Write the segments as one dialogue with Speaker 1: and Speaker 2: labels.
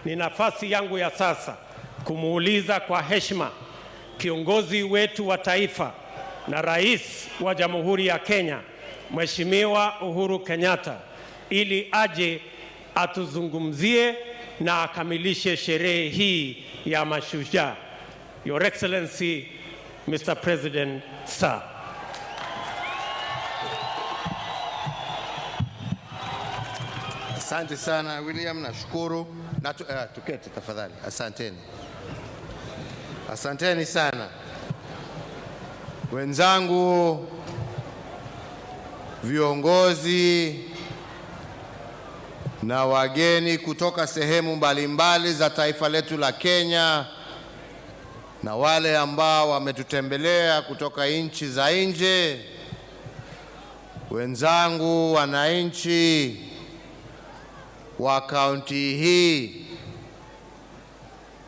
Speaker 1: ni nafasi yangu ya sasa kumuuliza kwa heshima kiongozi wetu wa taifa na rais wa Jamhuri ya Kenya, Mheshimiwa Uhuru Kenyatta, ili aje atuzungumzie na akamilishe sherehe hii ya Mashujaa. Your Excellency, Mr. President, sir.
Speaker 2: Asante sana William, nashukuru. Tuketi tafadhali. Asanteni. Asanteni sana. Wenzangu, viongozi na wageni kutoka sehemu mbalimbali za taifa letu la Kenya, na wale ambao wametutembelea kutoka nchi za nje, wenzangu wananchi wa kaunti hii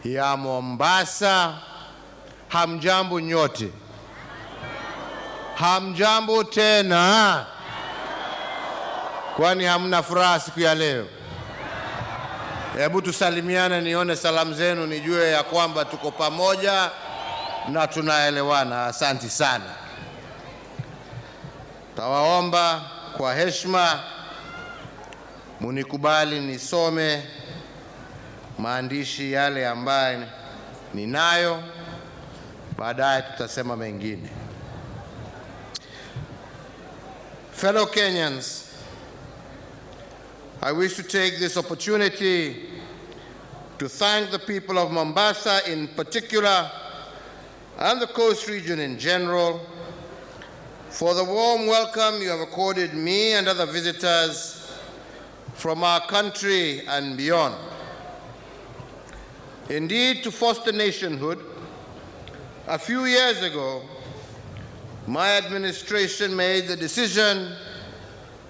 Speaker 2: ya Mombasa, hamjambo nyote. Hamjambo tena. Kwani hamna furaha siku ya leo? Hebu tusalimiane nione salamu zenu nijue ya kwamba tuko pamoja na tunaelewana. Asante sana. Tawaomba kwa heshima munikubali nisome maandishi yale ambayo ninayo, baadaye tutasema mengine. Fellow Kenyans, I wish to take this opportunity to thank the people of Mombasa in particular and the coast region in general for the warm welcome you have accorded me and other visitors from our country and beyond. Indeed, to foster nationhood, a few years ago, my administration made the decision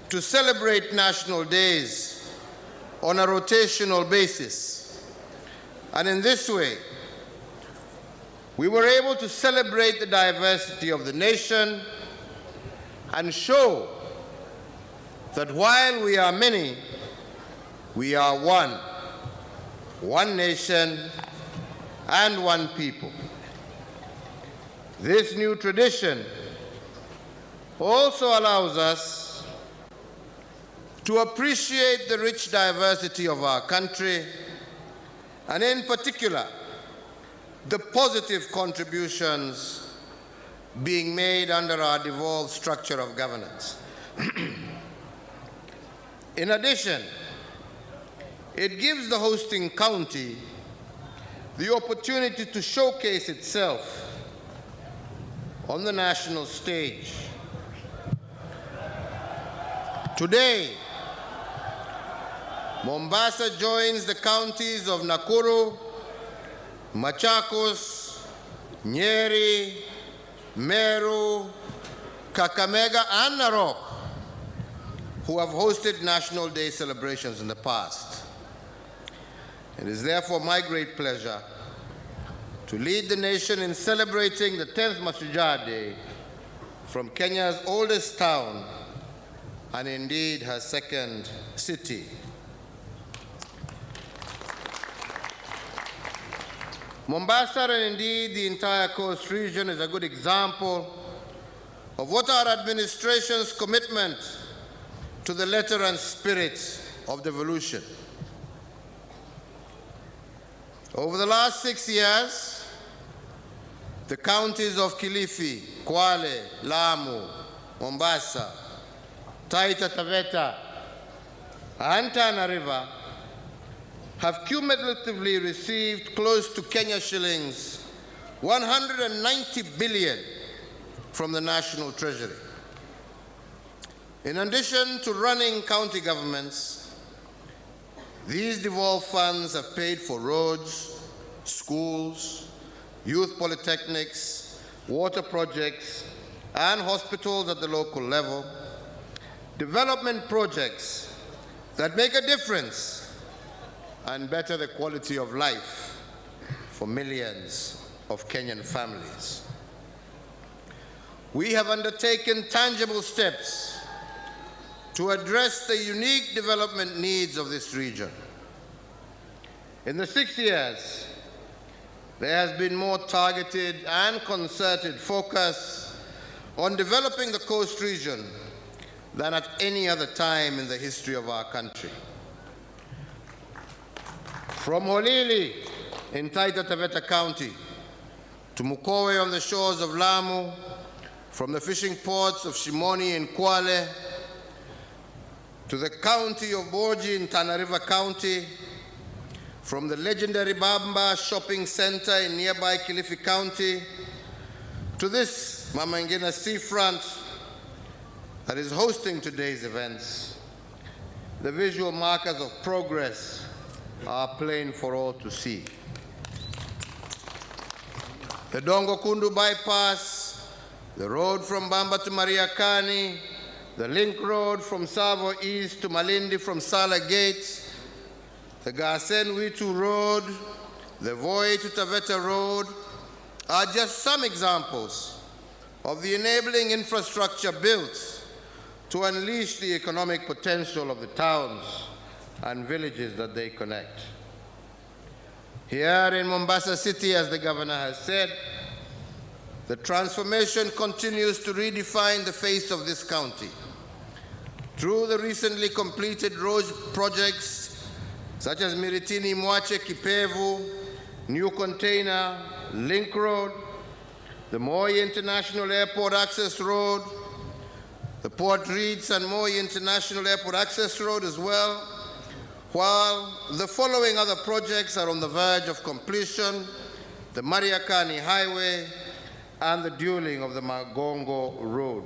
Speaker 2: to celebrate national days on a rotational basis. And in this way, we were able to celebrate the diversity of the nation and show that while we are many, we are one nation and one people. This new tradition also allows us to appreciate the rich diversity of our country, and in particular, the positive contributions being made under our devolved structure of governance. In addition, it gives the hosting county the opportunity to showcase itself on the national stage. Today, Mombasa joins the counties of Nakuru, Machakos, Nyeri, Meru, Kakamega, and Narok, who have hosted National Day celebrations in the past. It is therefore my great pleasure to lead the nation in celebrating the 10th Mashujaa Day from Kenya's oldest town and indeed her second city. Mombasa and indeed the entire coast region is a good example of what our administration's commitment to the letter and spirit of devolution. Over the last 6 years, the counties of Kilifi, Kwale, Lamu, Mombasa, Taita Taveta, and Tana River have cumulatively received close to Kenya shillings 190 billion from the National Treasury. In addition to running county governments, these devolved funds have paid for roads, schools, youth polytechnics, water projects, and hospitals at the local level, development projects that make a difference and better the quality of life for millions of Kenyan families. We have undertaken tangible steps to address the unique development needs of this region. In the 6 years, there has been more targeted and concerted focus on developing the coast region than at any other time in the history of our country. From Holili in Taita Taveta County to Mukowe on the shores of Lamu, from the fishing ports of Shimoni and Kwale to the county of Boji in Tana River County, from the legendary Bamba shopping center in nearby Kilifi County to this Mama Ngina seafront that is hosting today's events, the visual markers of progress are plain for all to see. The Dongo Kundu bypass, the road from Bamba to Mariakani, the link road from Savo East to Malindi from Sala Gate, the Gasen Witu Road, the Voi to Taveta Road are just some examples of the enabling infrastructure built to unleash the economic potential of the towns and villages that they connect. Here in Mombasa City, as the governor has said, the transformation continues to redefine the face of this county through the recently completed road projects such as Miritini Mwache Kipevu, New Container, Link Road, the Moi International Airport Access Road, the Port Reeds and Moi International Airport Access Road as well, while the following other projects are on the verge of completion: the Mariakani Highway and the dualling of the Magongo Road.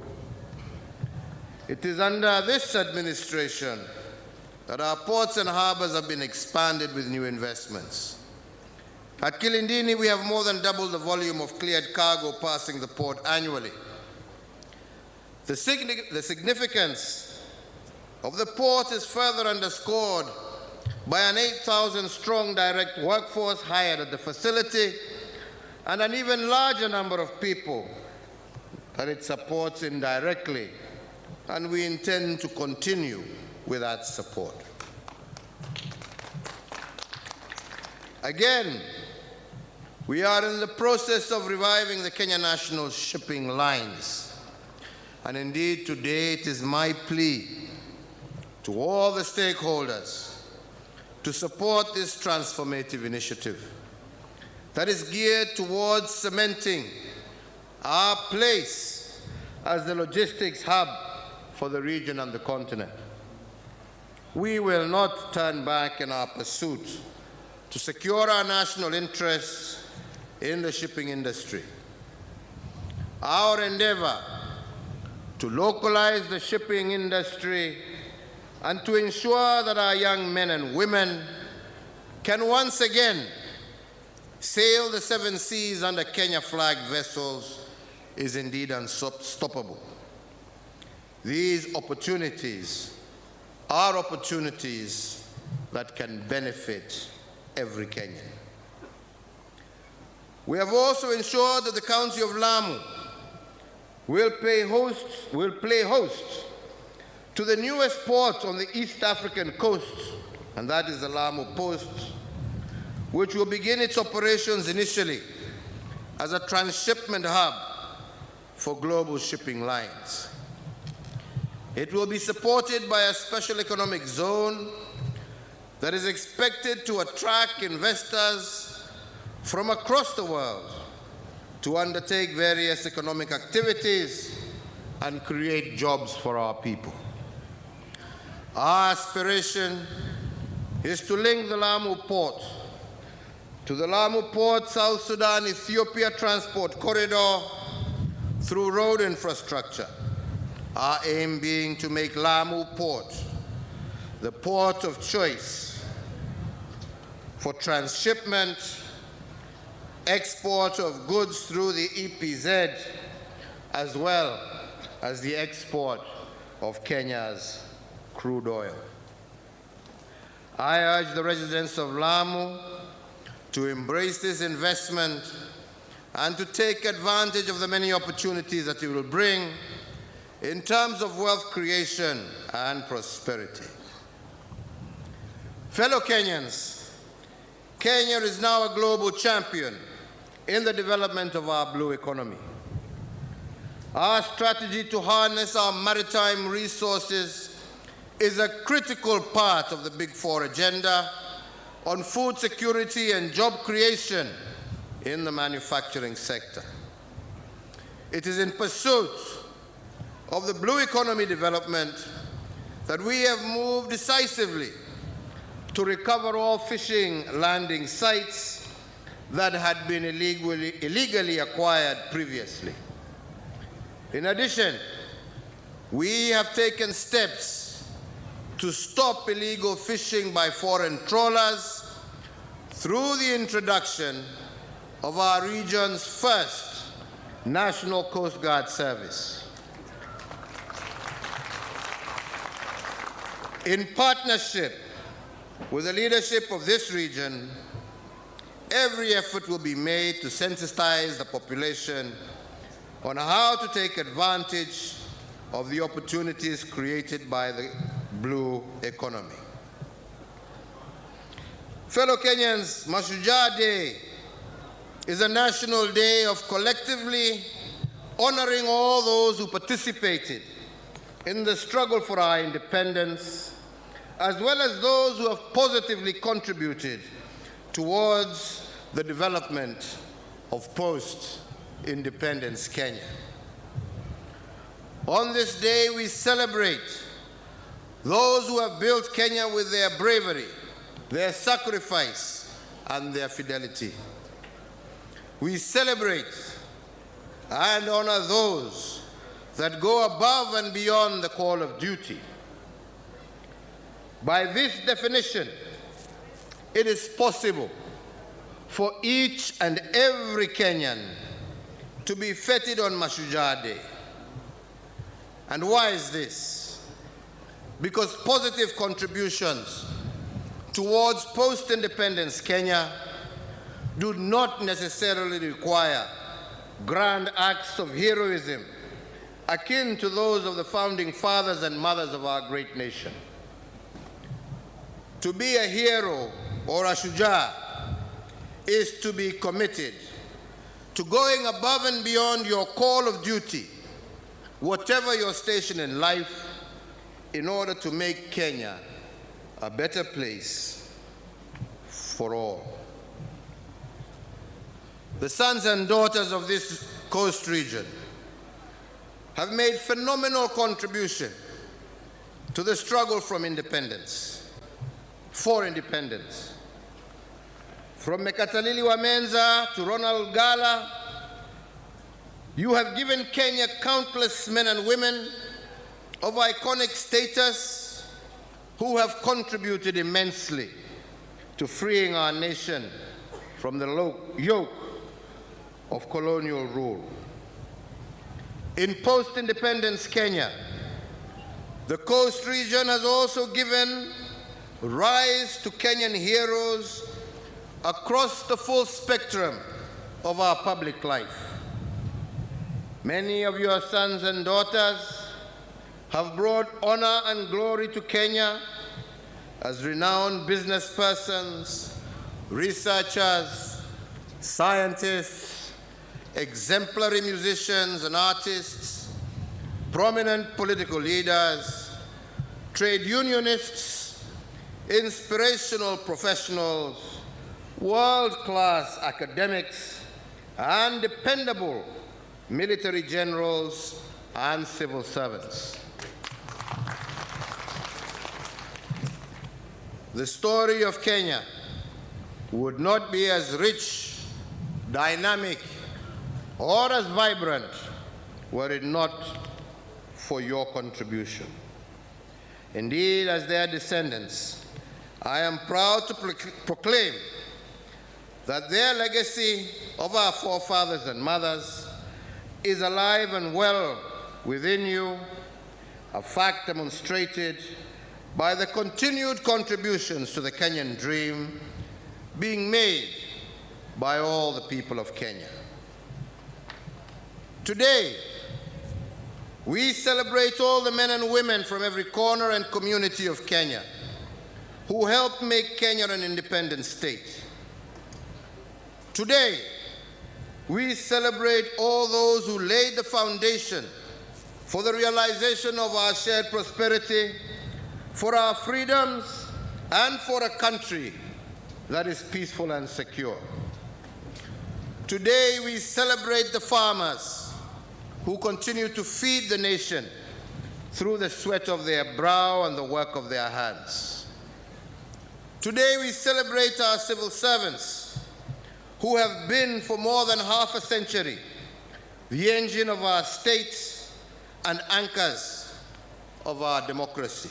Speaker 2: It is under this administration that our ports and harbors have been expanded with new investments. At Kilindini, we have more than doubled the volume of cleared cargo passing the port annually. The significance of the port is further underscored by an 8,000-strong direct workforce hired at the facility and an even larger number of people that it supports indirectly, and we intend to continue with that support. Again, we are in the process of reviving the Kenya national shipping lines. And indeed, today it is my plea to all the stakeholders to support this transformative initiative that is geared towards cementing our place as the logistics hub for the region and the continent. We will not turn back in our pursuit to secure our national interests in the shipping industry. Our endeavor to localize the shipping industry and to ensure that our young men and women can once again sail the 7 seas under Kenya-flagged vessels is indeed unstoppable. These opportunities are opportunities that can benefit every Kenyan. We have also ensured that the County of Lamu will play host to the newest port on the East African coast, and that is the Lamu Post, which will begin its operations initially as a transshipment hub for global shipping lines. It will be supported by a special economic zone that is expected to attract investors from across the world to undertake various economic activities and create jobs for our people. Our aspiration is to link the Lamu port to the Lamu Port, South Sudan, Ethiopia transport corridor through road infrastructure. Our aim being to make Lamu Port the port of choice for transshipment, export of goods through the EPZ, as well as the export of Kenya's crude oil. I urge the residents of Lamu to embrace this investment and to take advantage of the many opportunities that it will bring in terms of wealth creation and prosperity. Fellow Kenyans, Kenya is now a global champion in the development of our blue economy. Our strategy to harness our maritime resources is a critical part of the Big Four agenda on food security and job creation in the manufacturing sector. It is in pursuit of the blue economy development that we have moved decisively to recover all fishing landing sites that had been illegally acquired previously. In addition, we have taken steps to stop illegal fishing by foreign trawlers through the introduction of our region's first National Coast Guard Service. In partnership with the leadership of this region, every effort will be made to sensitize the population on how to take advantage of the opportunities created by the blue economy. Fellow Kenyans, Mashujaa Day is a national day of collectively honoring all those who participated in the struggle for our independence, as well as those who have positively contributed towards the development of post-independence Kenya. On this day, we celebrate those who have built Kenya with their bravery, their sacrifice, and their fidelity. We celebrate and honor those that go above and beyond the call of duty. By this definition, it is possible for each and every Kenyan to be feted on Mashujaa Day. And why is this? Because positive contributions towards post-independence Kenya do not necessarily require grand acts of heroism akin to those of the founding fathers and mothers of our great nation. To be a hero or a shujaa is to be committed to going above and beyond your call of duty, whatever your station in life, in order to make Kenya a better place for all. The sons and daughters of this coast region have made phenomenal contribution to the struggle for independence. From Mekatalili Wamenza to Ronald Gala, you have given Kenya countless men and women of iconic status who have contributed immensely to freeing our nation from the yoke of colonial rule. In post-independence Kenya, the coast region has also given rise to Kenyan heroes across the full spectrum of our public life. Many of your sons and daughters have brought honor and glory to Kenya as renowned business persons, researchers, scientists, exemplary musicians and artists, prominent political leaders, trade unionists, inspirational professionals, world-class academics, and dependable military generals and civil servants. The story of Kenya would not be as rich, dynamic, or as vibrant were it not for your contribution. Indeed, as their descendants, I am proud to proclaim that their legacy of our forefathers and mothers is alive and well within you, a fact demonstrated by the continued contributions to the Kenyan dream being made by all the people of Kenya. Today, we celebrate all the men and women from every corner and community of Kenya who helped make Kenya an independent state. Today, we celebrate all those who laid the foundation for the realization of our shared prosperity, for our freedoms, and for a country that is peaceful and secure. Today, we celebrate the farmers who continue to feed the nation through the sweat of their brow and the work of their hands. Today, we celebrate our civil servants who have been for more than half a century the engine of our state and anchors of our democracy.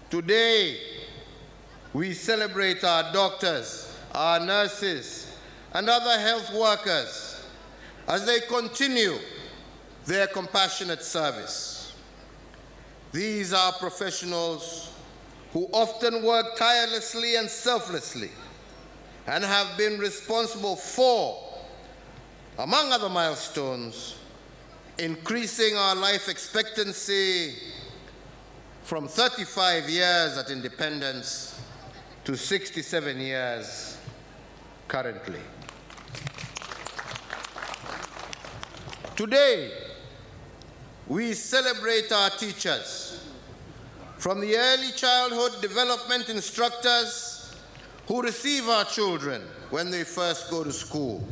Speaker 2: Today, we celebrate our doctors, our nurses, and other health workers as they continue their compassionate service. These are professionals who often work tirelessly and selflessly and have been responsible for, among other milestones, increasing our life expectancy from 35 years at independence to 67 years currently. Today, we celebrate our teachers, from the early childhood development instructors who receive our children when they first go to school,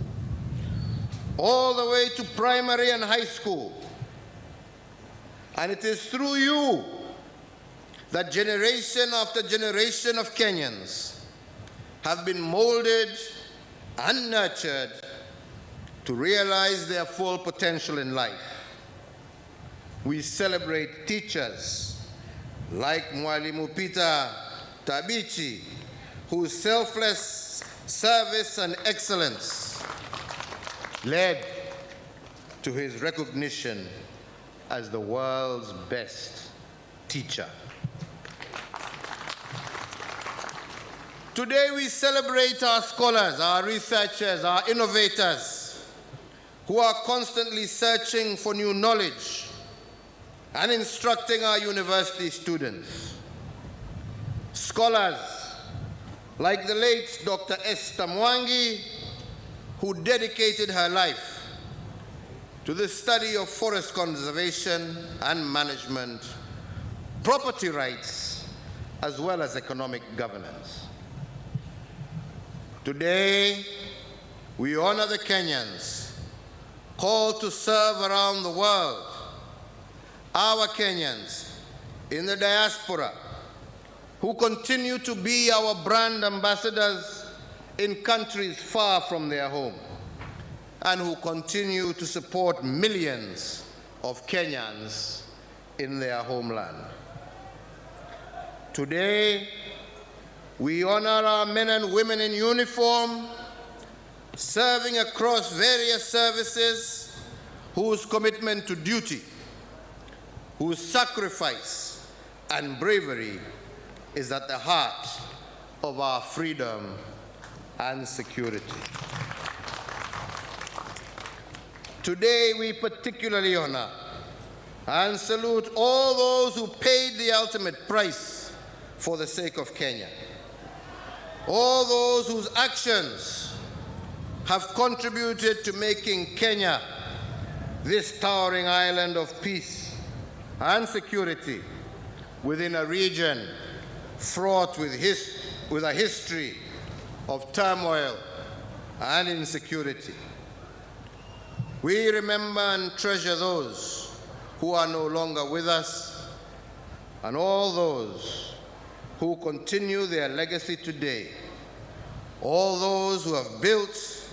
Speaker 2: all the way to primary and high school. And it is through you that generation after generation of Kenyans have been molded and nurtured to realize their full potential in life. We celebrate teachers like Mwalimu Peter Tabichi, whose selfless service and excellence led to his recognition as the world's best teacher. Today we celebrate our scholars, our researchers, our innovators, who are constantly searching for new knowledge and instructing our university students. Scholars like the late Dr. Esther Mwangi, who dedicated her life to the study of forest conservation and management, property rights, as well as economic governance. Today, we honor the Kenyans called to serve around the world, our Kenyans in the diaspora, who continue to be our brand ambassadors in countries far from their home, and who continue to support millions of Kenyans in their homeland. Today, we honor our men and women in uniform, serving across various services, whose commitment to duty, whose sacrifice and bravery is at the heart of our freedom and security. Today, we particularly honor and salute all those who paid the ultimate price for the sake of Kenya, all those whose actions have contributed to making Kenya this towering island of peace and security within a region fraught with a history of turmoil and insecurity. We remember and treasure those who are no longer with us, and all those who continue their legacy today, all those who have built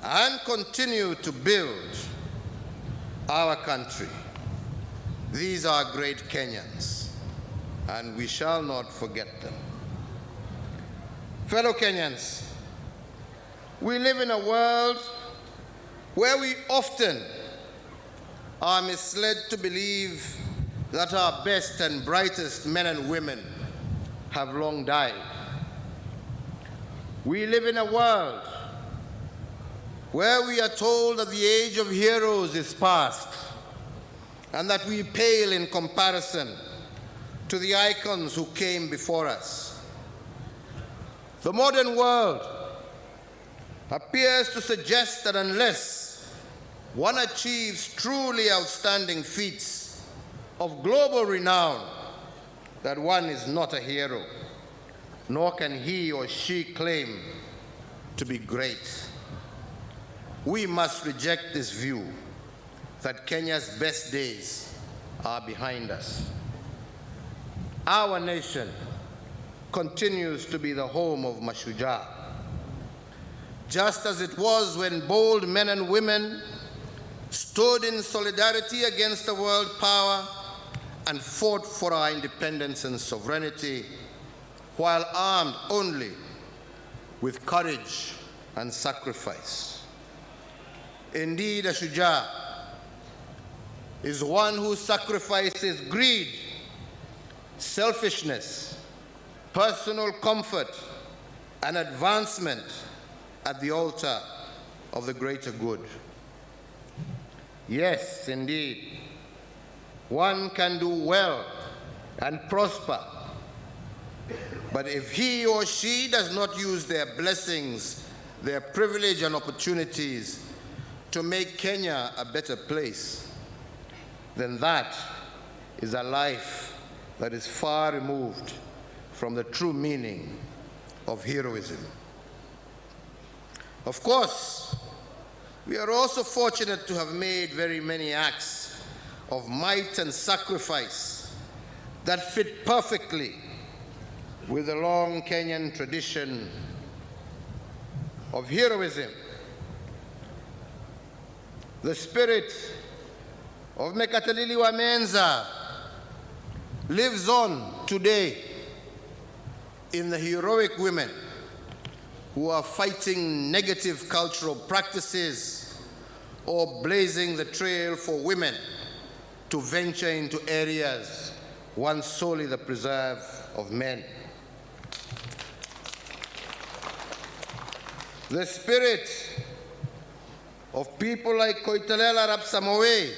Speaker 2: and continue to build our country. These are great Kenyans, and we shall not forget them. Fellow Kenyans, we live in a world where we often are misled to believe that our best and brightest men and women have long died. We live in a world where we are told that the age of heroes is past and that we pale in comparison to the icons who came before us. The modern world appears to suggest that unless one achieves truly outstanding feats of global renown, that one is not a hero, nor can he or she claim to be great. We must reject this view that Kenya's best days are behind us. Our nation continues to be the home of Mashujaa, just as it was when bold men and women stood in solidarity against the world power and fought for our independence and sovereignty, while armed only with courage and sacrifice. Indeed, a Shujaa is one who sacrifices greed, selfishness, personal comfort, and advancement at the altar of the greater good. Yes, indeed, one can do well and prosper, but if he or she does not use their blessings, their privilege and opportunities to make Kenya a better place, then that is a life that is far removed from the true meaning of heroism. Of course, we are also fortunate to have made very many acts of might and sacrifice that fit perfectly with the long Kenyan tradition of heroism. The spirit of Mekatilili Wamenza lives on today in the heroic women who are fighting negative cultural practices or blazing the trail for women to venture into areas once solely the preserve of men. The spirit of people like Koitalel Arap Samoei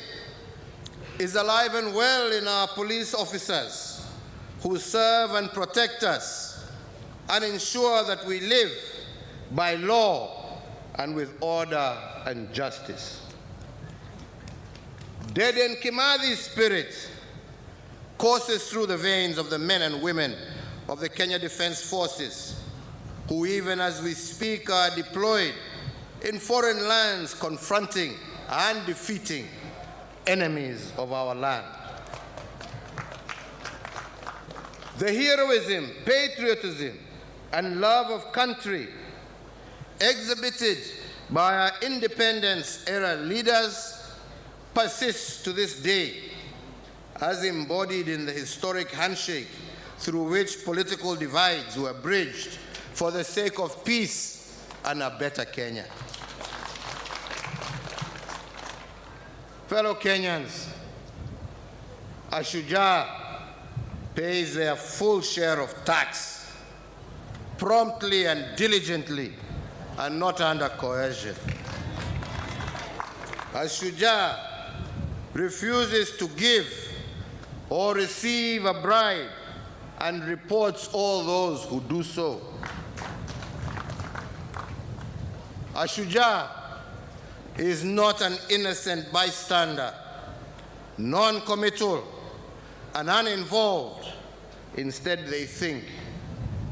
Speaker 2: is alive and well in our police officers who serve and protect us and ensure that we live by law and with order and justice. Dedan Kimathi's spirit courses through the veins of the men and women of the Kenya Defense Forces, who even as we speak are deployed in foreign lands confronting and defeating enemies of our land. The heroism, patriotism, and love of country exhibited by our independence-era leaders persists to this day, as embodied in the historic handshake through which political divides were bridged for the sake of peace and a better Kenya. Fellow Kenyans, a Shujaa pays their full share of tax, promptly and diligently, and not under coercion. A Shujaa refuses to give or receive a bribe and reports all those who do so. A Shujaa is not an innocent bystander, non-committal, and uninvolved. Instead, they think,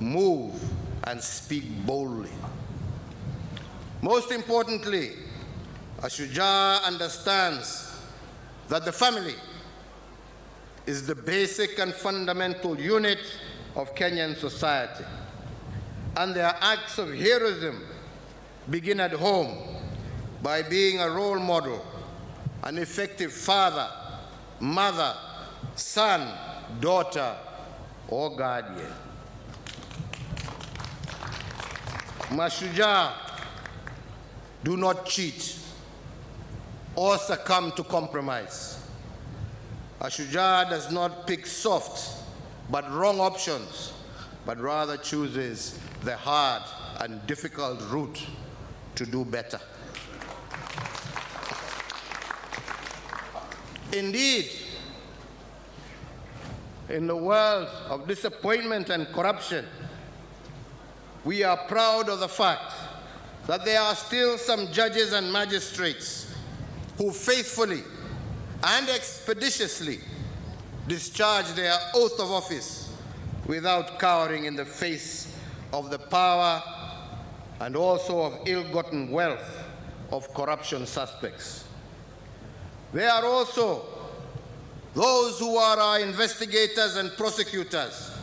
Speaker 2: move, and speak boldly. Most importantly, a Shujaa understands that the family is the basic and fundamental unit of Kenyan society, and their acts of heroism begin at home by being a role model, an effective father, mother, son, daughter, or guardian. Mashujaa do not cheat or succumb to compromise. A Shujaa does not pick soft but wrong options, but rather chooses the hard and difficult route to do better. Indeed, in the world of disappointment and corruption, we are proud of the fact that there are still some judges and magistrates who faithfully and expeditiously discharge their oath of office without cowering in the face of the power and also of ill-gotten wealth of corruption suspects. There are also those who are our investigators and prosecutors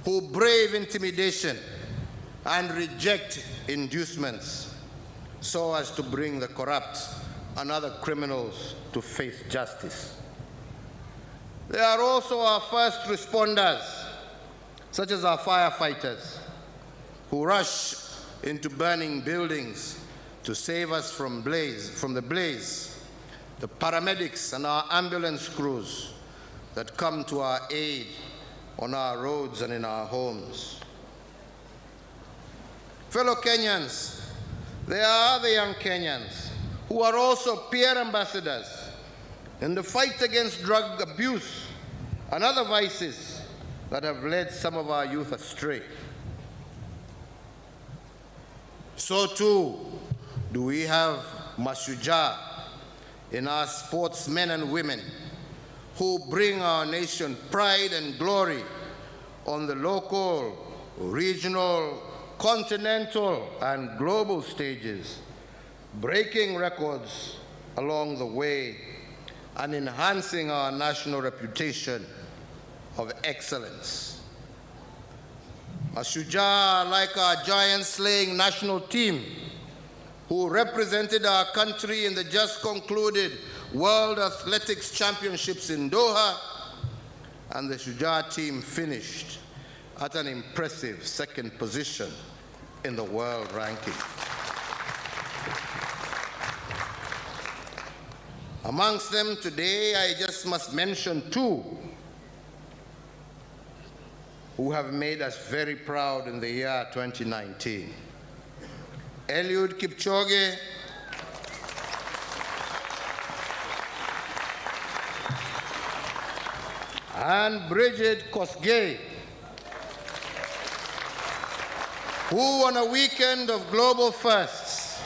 Speaker 2: who brave intimidation and reject inducements so as to bring the corrupt and other criminals to face justice. There are also our first responders, such as our firefighters, who rush into burning buildings to save us from the blaze, the paramedics and our ambulance crews that come to our aid on our roads and in our homes. Fellow Kenyans, there are other young Kenyans who are also peer ambassadors in the fight against drug abuse and other vices that have led some of our youth astray. So too do we have Mashujaa in our sportsmen and women who bring our nation pride and glory on the local, regional, continental, and global stages, breaking records along the way and enhancing our national reputation of excellence. Mashujaa, like our giant-slaying national team, who represented our country in the just concluded World Athletics Championships in Doha, and the Shujaa team finished at an impressive second position in the world ranking. Amongst them today, I just must mention two who have made us very proud in the year 2019. Eliud Kipchoge and Bridget Kosgei, who on a weekend of global firsts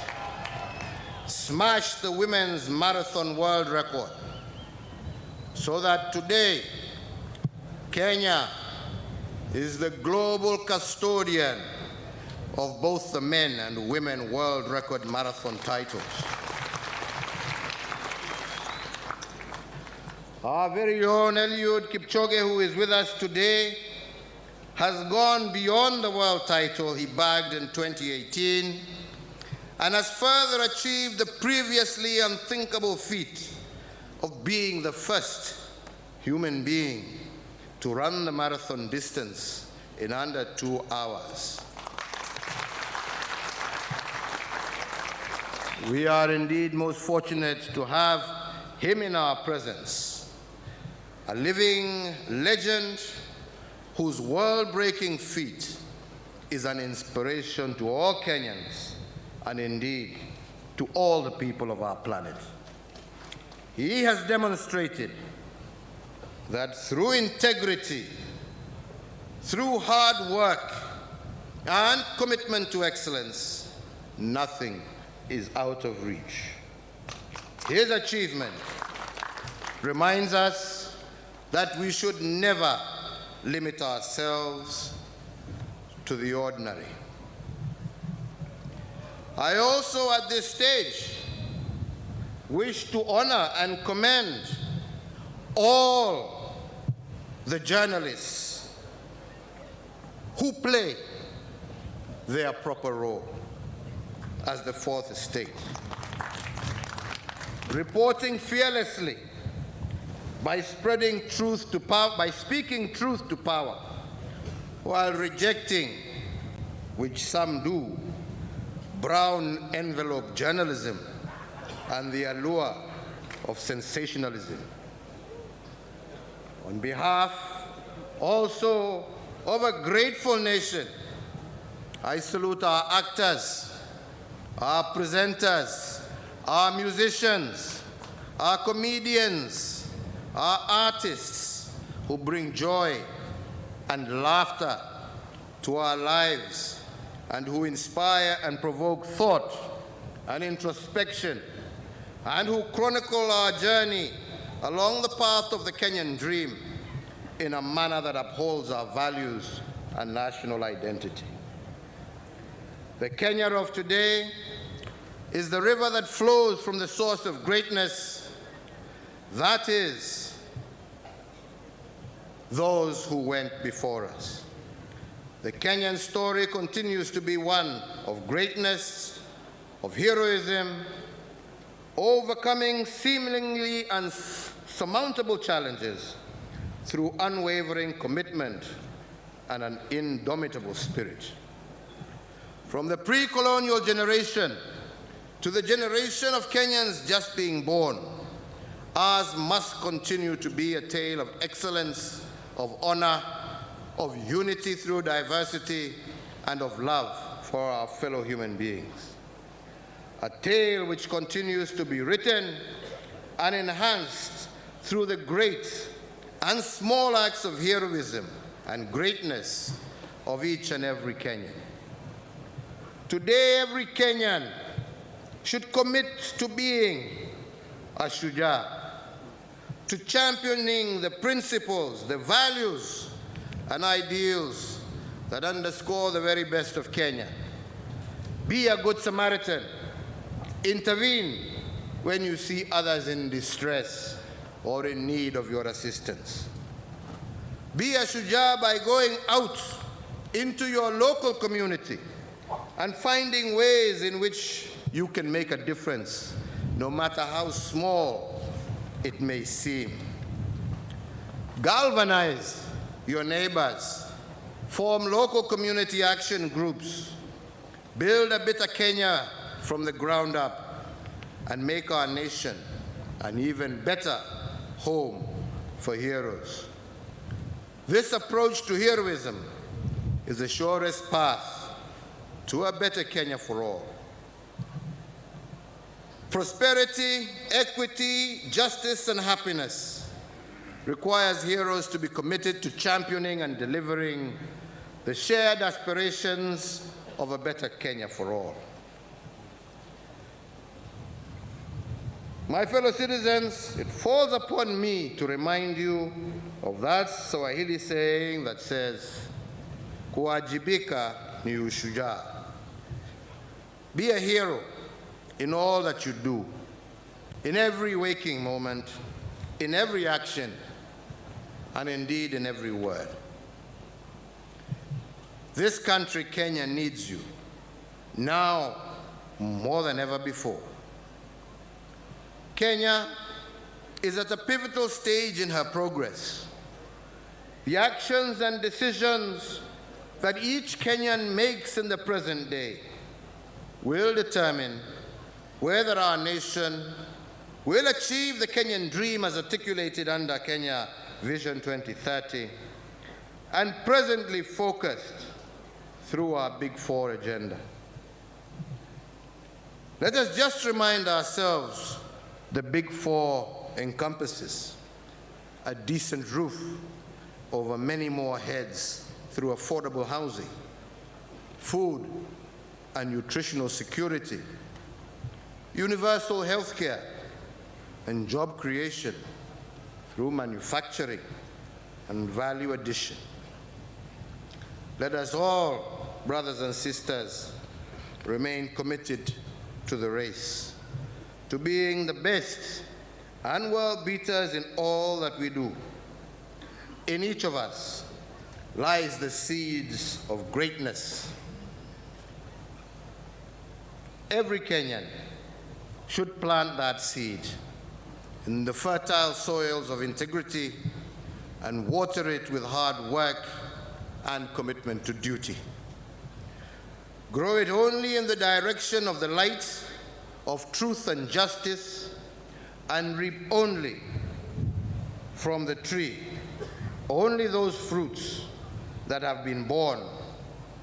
Speaker 2: smashed the women's marathon world record, so that today Kenya is the global custodian of both the men and women world record marathon titles. Our very own Eliud Kipchoge, who is with us today, has gone beyond the world title he bagged in 2018 and has further achieved the previously unthinkable feat of being the first human being to run the marathon distance in under 2 hours. We are indeed most fortunate to have him in our presence, a living legend whose world-breaking feat is an inspiration to all Kenyans and indeed to all the people of our planet. He has demonstrated that through integrity, through hard work and commitment to excellence, nothing is out of reach. His achievement reminds us that we should never limit ourselves to the ordinary. I also, at this stage, wish to honor and commend all the journalists who play their proper role as the fourth estate, reporting fearlessly by spreading truth to power, by speaking truth to power, while rejecting, which some do, brown envelope journalism and the allure of sensationalism. On behalf also of a grateful nation, I salute our actors, our presenters, our musicians, our comedians, our artists who bring joy and laughter to our lives and who inspire and provoke thought and introspection, and who chronicle our journey along the path of the Kenyan dream in a manner that upholds our values and national identity. The Kenya of today is the river that flows from the source of greatness, that is, those who went before us. The Kenyan story continues to be one of greatness, of heroism, overcoming seemingly unsurmountable challenges through unwavering commitment and an indomitable spirit. From the pre-colonial generation to the generation of Kenyans just being born, ours must continue to be a tale of excellence, of honor, of unity through diversity, and of love for our fellow human beings. A tale which continues to be written and enhanced through the great and small acts of heroism and greatness of each and every Kenyan. Today, every Kenyan should commit to being a Mashujaa, to championing the principles, the values, and ideals that underscore the very best of Kenya. Be a good Samaritan. Intervene when you see others in distress or in need of your assistance. Be a Mashujaa by going out into your local community and finding ways in which you can make a difference, no matter how small it may seem. Galvanize your neighbors, form local community action groups, build a better Kenya from the ground up, and make our nation an even better home for heroes. This approach to heroism is the surest path to a better Kenya for all. Prosperity, equity, justice, and happiness requires heroes to be committed to championing and delivering the shared aspirations of a better Kenya for all. My fellow citizens, it falls upon me to remind you of that Swahili saying that says, kuwajibika ni ushujaa. Be a hero in all that you do, in every waking moment, in every action, and indeed in every word. This country, Kenya, needs you now more than ever before. Kenya is at a pivotal stage in her progress. The actions and decisions that each Kenyan makes in the present day will determine whether our nation will achieve the Kenyan dream as articulated under Kenya Vision 2030 and presently focused through our Big Four agenda. Let us just remind ourselves the Big Four encompasses a decent roof over many more heads through affordable housing, food and nutritional security, universal health care, and job creation through manufacturing and value addition. Let us all, brothers and sisters, remain committed to the race, to being the best and world beaters in all that we do. In each of us lies the seeds of greatness. Every Kenyan should plant that seed in the fertile soils of integrity and water it with hard work and commitment to duty. Grow it only in the direction of the light of truth and justice, and reap only from the tree only those fruits that have been born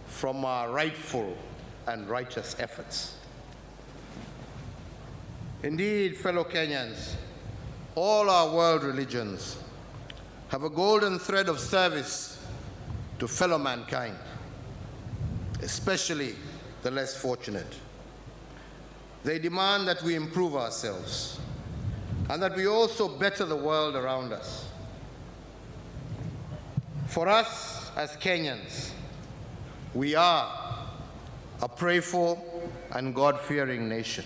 Speaker 2: from our rightful and righteous efforts. Indeed, fellow Kenyans, all our world religions have a golden thread of service to fellow mankind. especially the less fortunate. They demand that we improve ourselves and that we also better the world around us. For us as Kenyans, we are a prayerful and God-fearing nation,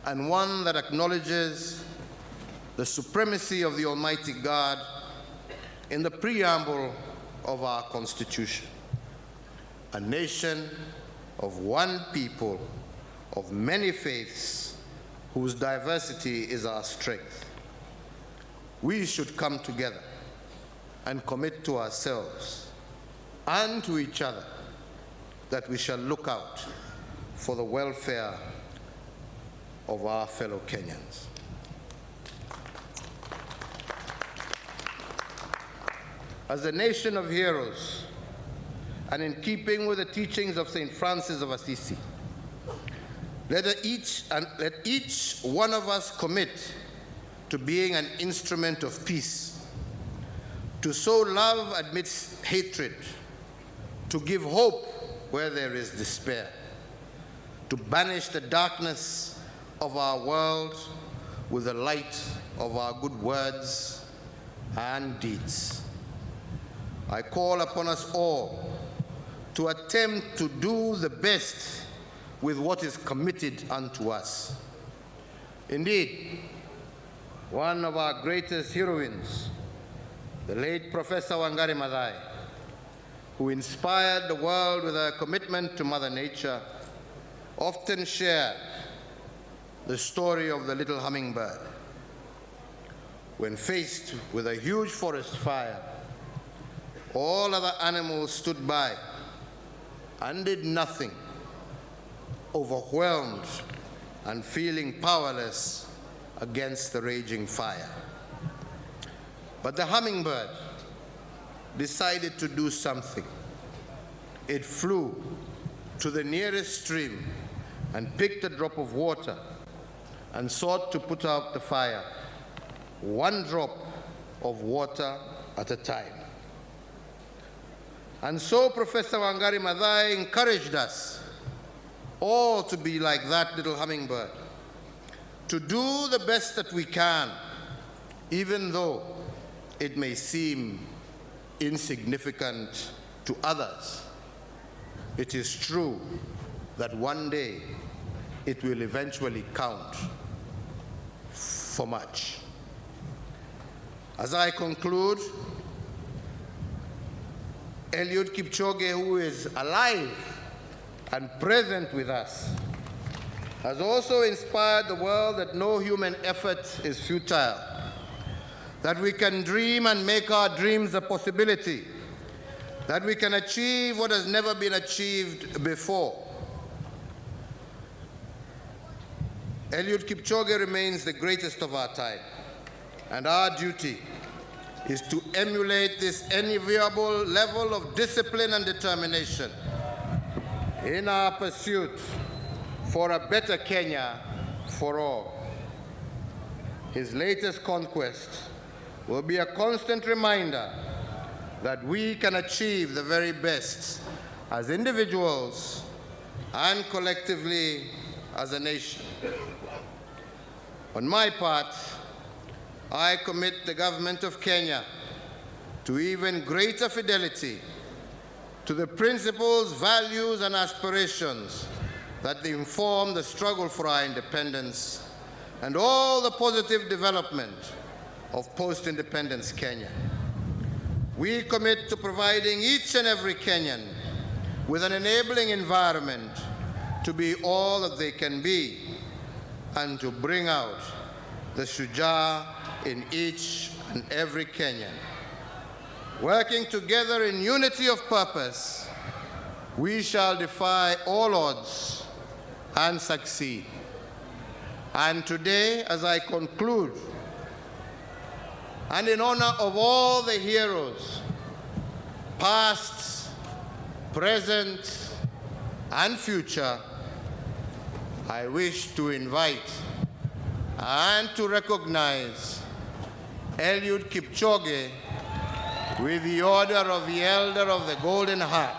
Speaker 2: and one that acknowledges the supremacy of the Almighty God in the preamble of our Constitution. A nation of one people, of many faiths, whose diversity is our strength. We should come together and commit to ourselves and to each other that we shall look out for the welfare of our fellow Kenyans. As a nation of heroes, and in keeping with the teachings of St. Francis of Assisi, let each one of us commit to being an instrument of peace, to sow love amidst hatred, to give hope where there is despair, to banish the darkness of our world with the light of our good words and deeds. I call upon us all to attempt to do the best with what is committed unto us. Indeed, one of our greatest heroines, the late Professor Wangari Maathai, who inspired the world with her commitment to Mother Nature, often shared the story of the little hummingbird. When faced with a huge forest fire, all other animals stood by and did nothing, overwhelmed and feeling powerless against the raging fire. But the hummingbird decided to do something. It flew to the nearest stream and picked a drop of water and sought to put out the fire, one drop of water at a time. And so Professor Wangari Maathai encouraged us all to be like that little hummingbird, to do the best that we can, even though it may seem insignificant to others. It is true that one day it will eventually count for much. As I conclude, Eliud Kipchoge, who is alive and present with us, has also inspired the world that no human effort is futile, that we can dream and make our dreams a possibility, that we can achieve what has never been achieved before. Eliud Kipchoge remains the greatest of our time, and our duty is to emulate this enviable level of discipline and determination in our pursuit for a better Kenya for all. His latest conquest will be a constant reminder that we can achieve the very best as individuals and collectively as a nation. On my part, I commit the government of Kenya to even greater fidelity to the principles, values, and aspirations that inform the struggle for our independence and all the positive development of post-independence Kenya. We commit to providing each and every Kenyan with an enabling environment to be all that they can be and to bring out the Mashujaa in each and every Kenyan. Working together in unity of purpose, we shall defy all odds and succeed. And today, as I conclude, and in honor of all the heroes, past, present, and future, I wish to invite and to recognize Eliud Kipchoge with the Order of the Elder of the Golden Heart.